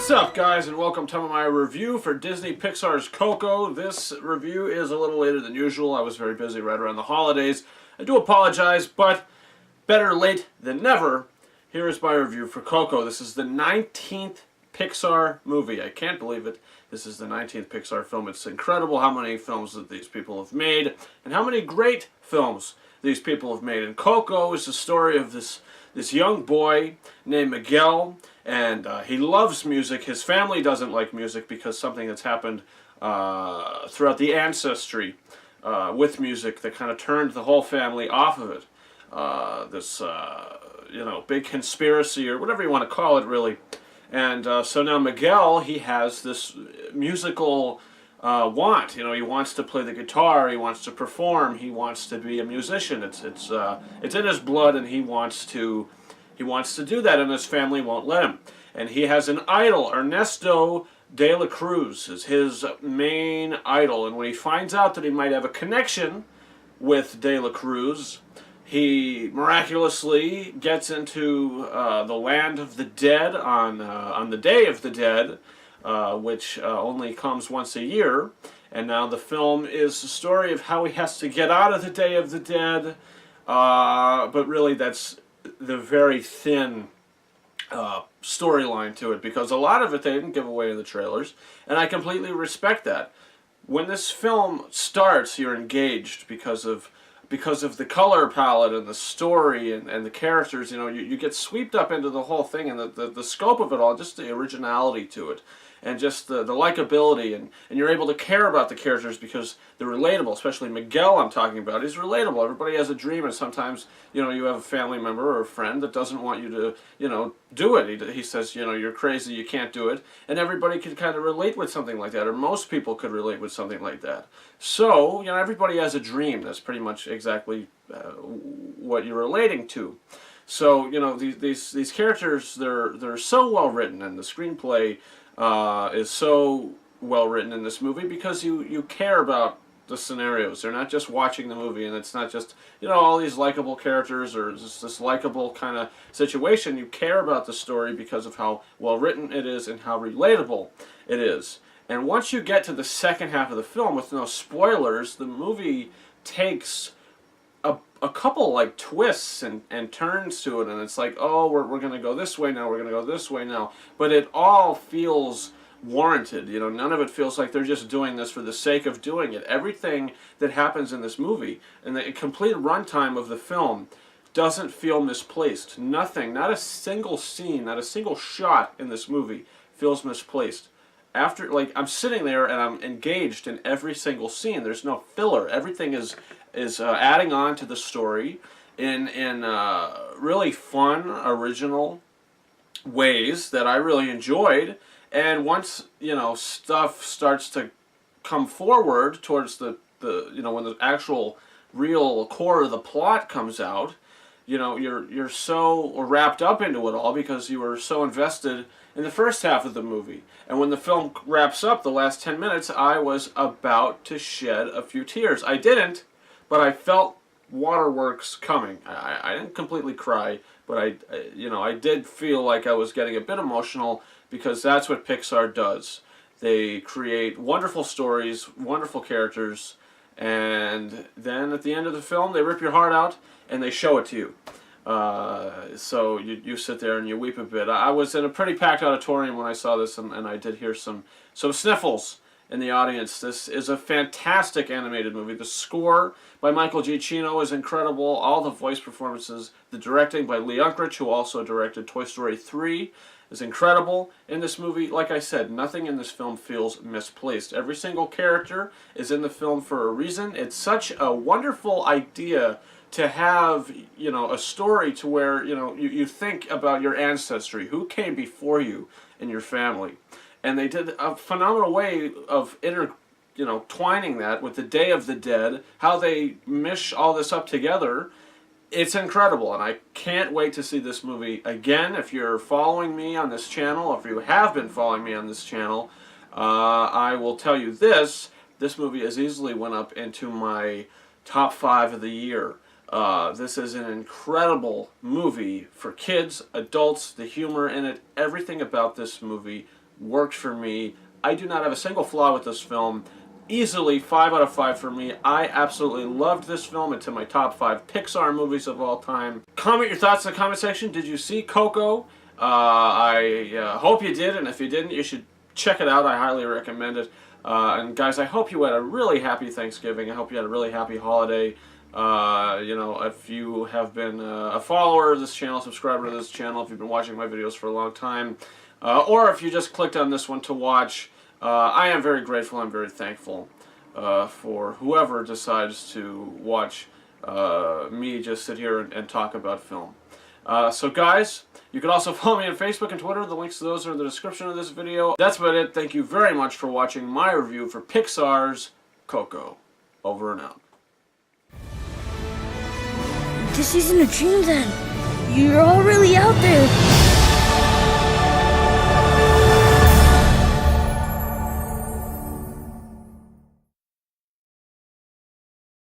What's up, guys, and welcome to my review for Disney Pixar's Coco. This review is a little later than usual. I was very busy right around the holidays. I do apologize, but better late than never. Here is my review for Coco. This is the 19th Pixar movie. I can't believe it. This is the 19th Pixar film. It's incredible how many films that these people have made and how many great films these people have made. And Coco is the story of this young boy named Miguel, and he loves music. His family doesn't like music because something that's happened throughout the ancestry with music that kind of turned the whole family off of it. This big conspiracy, or whatever you want to call it, really. And so now Miguel, he has this musical want. He wants to play the guitar. He wants to perform. He wants to be a musician. It's in his blood, and he wants to do that, and his family won't let him. And he has an idol. Ernesto de la Cruz is his main idol. And when he finds out that he might have a connection with de la Cruz, he miraculously gets into the land of the dead on the Day of the Dead, which only comes once a year. And now the film is the story of how he has to get out of the Day of the Dead, but really that's the very thin storyline to it, because a lot of it they didn't give away in the trailers, and I completely respect that. When this film starts, you're engaged because of the color palette and the story and the characters. You get swept up into the whole thing and the scope of it all, just the originality to it, and just the likability, and you're able to care about the characters because they're relatable. Especially Miguel, I'm talking about. He's relatable. Everybody has a dream, and sometimes you have a family member or a friend that doesn't want you to do it. He says, you're crazy, you can't do it, and everybody can kind of relate with something like that, or most people could relate with something like that. So everybody has a dream. That's pretty much exactly what you're relating to. So these characters, they're so well written, and the screenplay is so well written in this movie because you care about the scenarios. They're not just watching the movie, and it's not just all these likable characters or just this likable kind of situation. You care about the story because of how well written it is and how relatable it is. And once you get to the second half of the film, with no spoilers, the movie takes a couple like twists and turns to it, and it's like, oh, we're going to go this way now, we're going to go this way now. But it all feels warranted. None of it feels like they're just doing this for the sake of doing it. Everything that happens in this movie and the complete runtime of the film doesn't feel misplaced. Nothing, not a single scene, not a single shot in this movie feels misplaced. I'm sitting there and I'm engaged in every single scene. There's no filler. Everything is adding on to the story in really fun, original ways that I really enjoyed. And once stuff starts to come forward towards the when the actual real core of the plot comes out, you're so wrapped up into it all because you were so invested in the first half of the movie. And when the film wraps up, the last 10 minutes, I was about to shed a few tears. I didn't, but I felt waterworks coming. I didn't completely cry, but I did feel like I was getting a bit emotional, because that's what Pixar does. They create wonderful stories, wonderful characters, and then at the end of the film, they rip your heart out and they show it to you. So you sit there and you weep a bit. I was in a pretty packed auditorium when I saw this, and I did hear some sniffles in the audience. This is a fantastic animated movie. The score by Michael Giacchino is incredible. All the voice performances, the directing by Lee Unkrich, who also directed Toy Story 3, is incredible in this movie. Like I said, nothing in this film feels misplaced. Every single character is in the film for a reason. It's such a wonderful idea to have, a story to where, you think about your ancestry, who came before you in your family. And they did a phenomenal way of twining that with the Day of the Dead, how they mesh all this up together. It's incredible, and I can't wait to see this movie again. If you're following me on this channel, if you have been following me on this channel, I will tell you this movie has easily went up into my top 5 of the year. This is an incredible movie for kids, adults, the humor in it, everything about this movie worked for me. I do not have a single flaw with this film. Easily 5 out of 5 for me. I absolutely loved this film. It's in my top 5 Pixar movies of all time. Comment your thoughts in the comment section. Did you see Coco? I hope you did, and if you didn't, you should check it out. I highly recommend it. And guys, I hope you had a really happy Thanksgiving. I hope you had a really happy holiday. You know, if you have been a follower of this channel, subscriber to this channel, if you've been watching my videos for a long time, or if you just clicked on this one to watch, I am very grateful. I'm very thankful for whoever decides to watch me just sit here and talk about film. So guys, you can also follow me on Facebook and Twitter. The links to those are in the description of this video. That's about it. Thank you very much for watching my review for Pixar's Coco. Over and out. This isn't a dream then. You're all really out there.